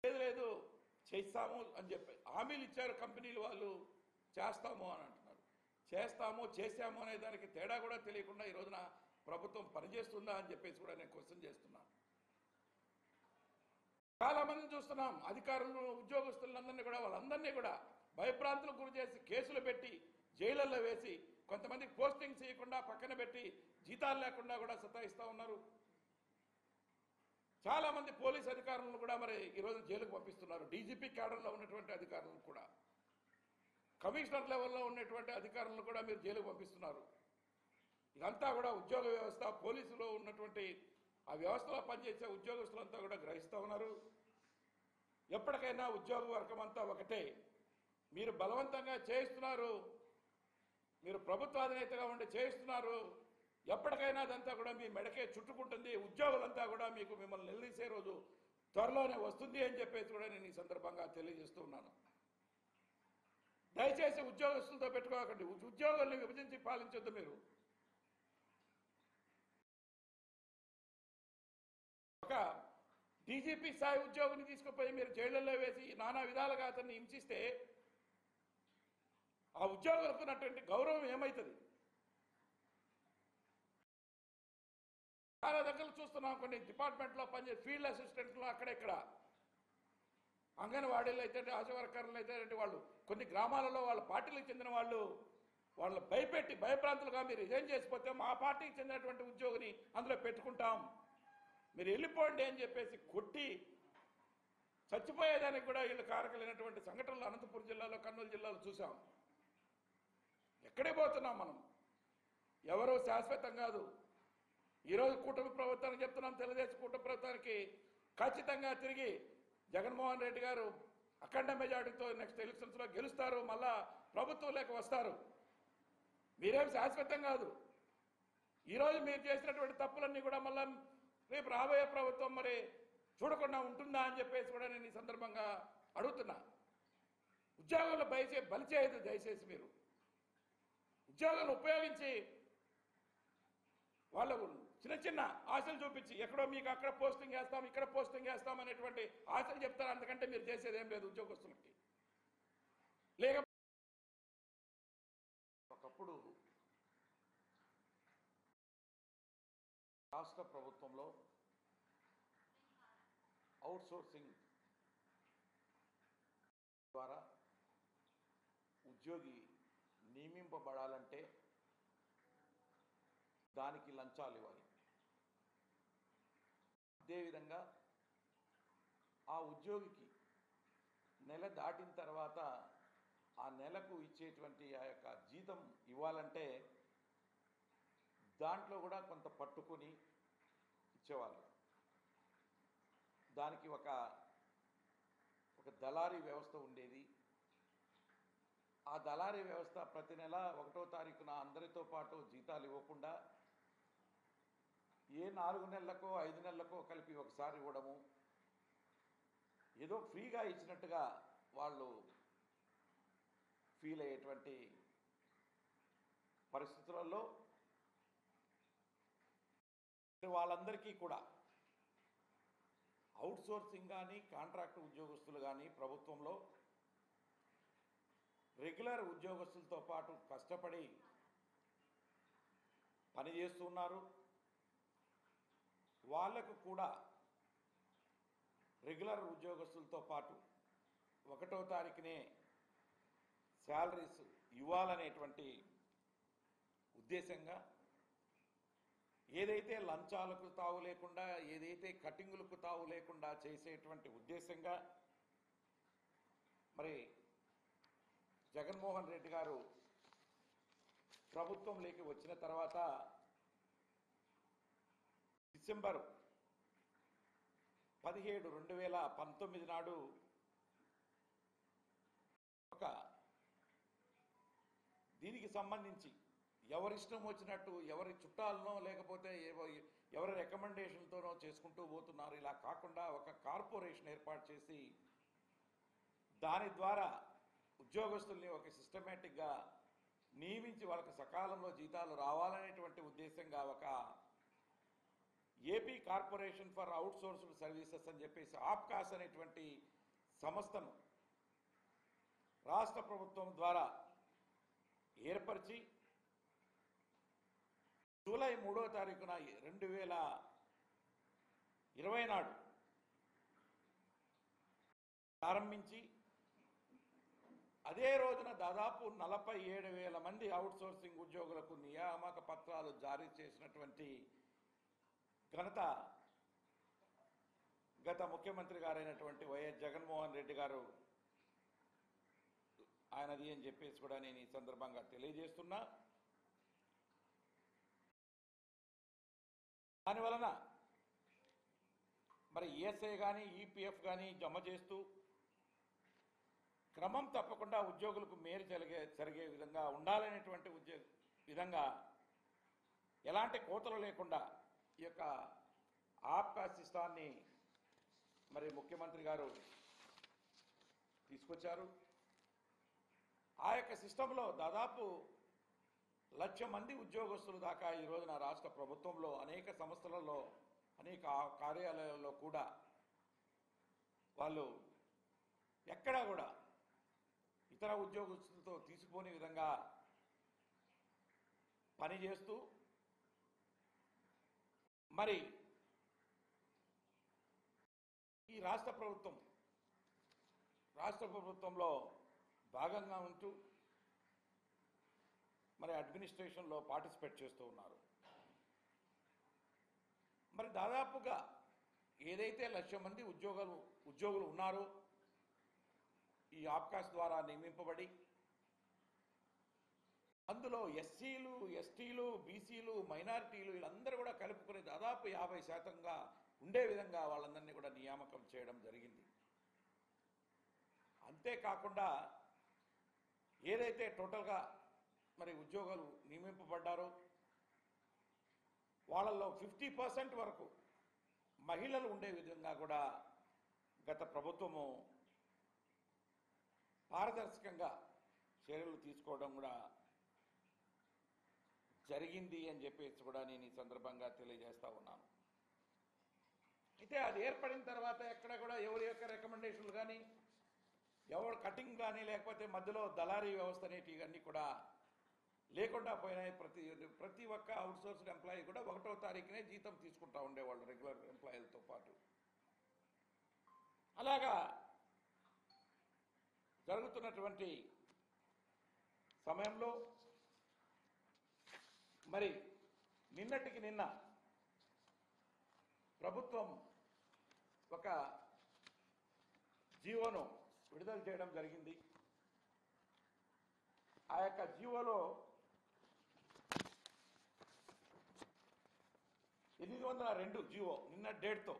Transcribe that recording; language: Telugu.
లేదు చేస్తాము అని చెప్పి హామీలు ఇచ్చారు కంపెనీలు వాళ్ళు, చేస్తాము అని అంటున్నారు. చేస్తాము చేశాము అనే దానికి తేడా కూడా తెలియకుండా ఈ రోజున ప్రభుత్వం పనిచేస్తుందా అని చెప్పేసి కూడా నేను క్వశ్చన్ చేస్తున్నాను. చాలా మందిని చూస్తున్నాం, అధికారులు ఉద్యోగస్తులందరినీ కూడా వాళ్ళందరినీ కూడా భయభ్రాంతులకు గురి చేసి కేసులు పెట్టి జైళ్లలో వేసి కొంతమందికి పోస్టింగ్ చేయకుండా పక్కన పెట్టి జీతాలు లేకుండా కూడా సతాయిస్తూ ఉన్నారు. చాలా మంది పోలీస్ అధికారులను కూడా మరి ఈరోజు జైలుకు పంపిస్తున్నారు. డీజీపీ క్యాడర్లో ఉన్నటువంటి అధికారులను కూడా, కమిషనర్ లెవెల్లో ఉన్నటువంటి అధికారులను కూడా మీరు జైలుకు పంపిస్తున్నారు. ఇదంతా కూడా ఉద్యోగ వ్యవస్థ, పోలీసులో ఉన్నటువంటి ఆ వ్యవస్థలో పనిచేసే ఉద్యోగస్తులంతా కూడా గ్రహిస్తూ ఉన్నారు. ఎప్పటికైనా ఉద్యోగ వర్గం అంతా ఒకటే. మీరు బలవంతంగా చేయిస్తున్నారు, మీరు ప్రభుత్వాధినేతగా ఉండి చేయిస్తున్నారు. ఎప్పటికైనా అదంతా కూడా మీ మెడకే చుట్టుకుంటుంది. ఉద్యోగులంతా కూడా మిమ్మల్ని నిలదీసే రోజు త్వరలోనే వస్తుంది అని చెప్పేసి కూడా నేను ఈ సందర్భంగా తెలియజేస్తూ ఉన్నాను. దయచేసి ఉద్యోగస్తులతో పెట్టుకోకండి, ఉద్యోగుల్ని విభజించి పాలించొద్దు. మీరు ఒక డీజీపీ స్థాయి ఉద్యోగిని తీసుకుపోయి మీరు జైళ్లలో వేసి నానా విధాలుగా అతన్ని హింసిస్తే ఆ ఉద్యోగులకు ఉన్నటువంటి గౌరవం ఏమవుతుంది? చాలా దగ్గర చూస్తున్నాం, కొన్ని డిపార్ట్మెంట్లో పనిచేసే ఫీల్డ్ అసిస్టెంట్లు అక్కడెక్కడ, అంగన్వాడీలు అయితే, ఆశా వర్కర్లు అయితే, వాళ్ళు కొన్ని గ్రామాలలో వాళ్ళ పార్టీలకు చెందిన వాళ్ళు భయపెట్టి భయభ్రాంతులుగా మీరు ఇదేం చేసిపోతే మా పార్టీకి చెందినటువంటి ఉద్యోగిని అందులో పెట్టుకుంటాం, మీరు వెళ్ళిపోండి అని చెప్పేసి కొట్టి చచ్చిపోయేదానికి కూడా వీళ్ళు కారకలైనటువంటి సంఘటనలు అనంతపురం జిల్లాలో, కర్నూలు జిల్లాలో చూసాం. ఎక్కడే పోతున్నాం మనం? ఎవరో శాశ్వతం కాదు. ఈరోజు కూటమి ప్రభుత్వానికి చెప్తున్నాం, తెలుగుదేశం కూటమి ప్రభుత్వానికి ఖచ్చితంగా తిరిగి జగన్మోహన్ రెడ్డి గారు అఖండ మెజార్టీతో నెక్స్ట్ ఎలక్షన్స్లో గెలుస్తారు, మళ్ళా ప్రభుత్వంలోకి వస్తారు. మీరేం శాశ్వతం కాదు. ఈరోజు మీరు చేసినటువంటి తప్పులన్నీ కూడా మళ్ళా రేపు రాబోయే ప్రభుత్వం మరి చూడకుండా ఉంటుందా అని చెప్పేసి కూడా నేను ఈ సందర్భంగా అడుగుతున్నా. ఉద్యోగులు బలి చేయదు దయచేసి. మీరు ఉద్యోగులను ఉపయోగించి వాళ్ళకు చిన్న చిన్న ఆశలు చూపించి ఎక్కడో మీకు అక్కడ పోస్టింగ్ వేస్తాం, ఇక్కడ పోస్టింగ్ వేస్తాం అనేటువంటి ఆశలు చెప్తారు. అందుకంటే మీరు చేసేది ఏం లేదు ఉద్యోగస్తులకి. లేక ఒకప్పుడు రాష్ట్ర ప్రభుత్వంలో అవుట్సోర్సింగ్ ద్వారా ఉద్యోగి నియమింపబడాలంటే దానికి లంచాలు ఇవ్వాలి. అదేవిధంగా ఆ ఉద్యోగికి నెల దాటిన తర్వాత ఆ నెలకు ఇచ్చేటువంటి ఆ యొక్క జీతం ఇవ్వాలంటే దాంట్లో కూడా కొంత పట్టుకొని ఇచ్చేవాళ్ళు. దానికి ఒక దళారీ వ్యవస్థ ఉండేది. ఆ దళారీ వ్యవస్థ ప్రతి నెల 1వ తారీఖున అందరితో పాటు జీతాలు ఇవ్వకుండా ఏ 4 నెలలకో 5 నెలలకో కలిపి ఒకసారి ఇవ్వడము, ఏదో ఫ్రీగా ఇచ్చినట్టుగా వాళ్ళు ఫీల్ అయ్యేటువంటి పరిస్థితులలో వాళ్ళందరికీ కూడా అవుట్సోర్సింగ్ కానీ కాంట్రాక్ట్ ఉద్యోగస్తులు కానీ ప్రభుత్వంలో రెగ్యులర్ ఉద్యోగస్తులతో పాటు కష్టపడి పనిచేస్తున్నారు. వాళ్లకు కూడా రెగ్యులర్ ఉద్యోగస్తులతో పాటు 1వ తారీఖునే శాలరీస్ ఇవ్వాలనేటువంటి ఉద్దేశంగా, ఏదైతే లంచాలకు తావు లేకుండా, ఏదైతే కటింగులకు తావు లేకుండా చేసేటువంటి ఉద్దేశంగా మరి జగన్మోహన్ రెడ్డి గారు ప్రభుత్వంలోకి వచ్చిన తర్వాత డిసెంబర్ 17, 2019 నాడు ఒక దీనికి సంబంధించి ఎవరిష్టం వచ్చినట్టు ఎవరి చుట్టాలనో లేకపోతే ఎవరి రికమెండేషన్తోనో చేసుకుంటూ పోతున్నారు. ఇలా కాకుండా ఒక కార్పొరేషన్ ఏర్పాటు చేసి దాని ద్వారా ఉద్యోగస్తుల్ని ఒక సిస్టమేటిక్గా నియమించి వాళ్ళకి సకాలంలో జీతాలు రావాలనేటువంటి ఉద్దేశంగా ఒక AP corporation for outsourced services అని చెప్పేసి ఆప్కాస్ అనేటువంటి సంస్థను రాష్ట్ర ప్రభుత్వం ద్వారా ఏర్పరిచి జూలై 3వ తారీఖున 2020 నాడు ప్రారంభించి అదే రోజున దాదాపు 47,000 మంది అవుట్సోర్సింగ్ ఉద్యోగులకు నియామక పత్రాలు జారీ చేసినటువంటి ఘనత గత ముఖ్యమంత్రి గారైనటువంటి వైఎస్ జగన్మోహన్ రెడ్డి గారు ఆయనది అని చెప్పేసి కూడా నేను ఈ సందర్భంగా తెలియజేస్తున్నా. దానివలన మరి ఈఎస్ఐ కానీ ఈపీఎఫ్ కానీ జమ చేస్తూ క్రమం తప్పకుండా ఉద్యోగులకు మేలు జరిగే విధంగా ఉండాలనేటువంటి విధంగా ఎలాంటి కోతలు లేకుండా ఈ యొక్క ఆప్కా సిస్టాన్ని మరి ముఖ్యమంత్రి గారు తీసుకొచ్చారు. ఆ యొక్క సిస్టంలో దాదాపు 1,00,000 మంది ఉద్యోగస్తులు దాకా ఈ రోజున రాష్ట్ర ప్రభుత్వంలో అనేక సంస్థలలో అనేక కార్యాలయాల్లో కూడా వాళ్ళు ఎక్కడా కూడా ఇతర ఉద్యోగస్తులతో తీసిపోని విధంగా పనిచేస్తూ మరి ఈ రాష్ట్ర ప్రభుత్వంలో భాగంగా ఉంటూ మరి అడ్మినిస్ట్రేషన్లో పార్టిసిపేట్ చేస్తూ ఉన్నారు. మరి దాదాపుగా ఏదైతే 1,00,000 మంది ఉద్యోగులు ఉన్నారో ఈ ఆప్కాస్ ద్వారా నియమింపబడి అందులో ఎస్సీలు, ఎస్టీలు, బీసీలు, మైనారిటీలు వీళ్ళందరూ కూడా కలుపుకుని దాదాపు 50% ఉండే విధంగా వాళ్ళందరినీ కూడా నియామకం చేయడం జరిగింది. అంతేకాకుండా ఏదైతే టోటల్గా మరి ఉద్యోగాలు నియమింపబడ్డారో వాళ్ళల్లో 50% వరకు మహిళలు ఉండే విధంగా కూడా గత ప్రభుత్వము పారదర్శకంగా చర్యలు తీసుకోవడం కూడా జరిగింది అని చెప్పేసి కూడా నేను ఈ సందర్భంగా తెలియజేస్తా ఉన్నాను. అయితే అది ఏర్పడిన తర్వాత ఎక్కడ కూడా ఎవరి యొక్క రికమెండేషన్లు కానీ ఎవరు కటింగ్ కానీ లేకపోతే మధ్యలో దళారీ వ్యవస్థ అనేటివి అన్నీ కూడా లేకుండా పోయినాయి. ప్రతి ఒక్క అవుట్సోర్స్డ్ ఎంప్లాయీ కూడా 1వ తారీఖునే జీతం తీసుకుంటా ఉండేవాళ్ళు రెగ్యులర్ ఎంప్లాయీలతో పాటు. అలాగా జరుగుతున్నటువంటి సమయంలో మరి నిన్నటికి నిన్న ప్రభుత్వం ఒక జీవోను విడుదల చేయడం జరిగింది. ఆ యొక్క జీవోలో 802 జీవో నిన్న డేట్తో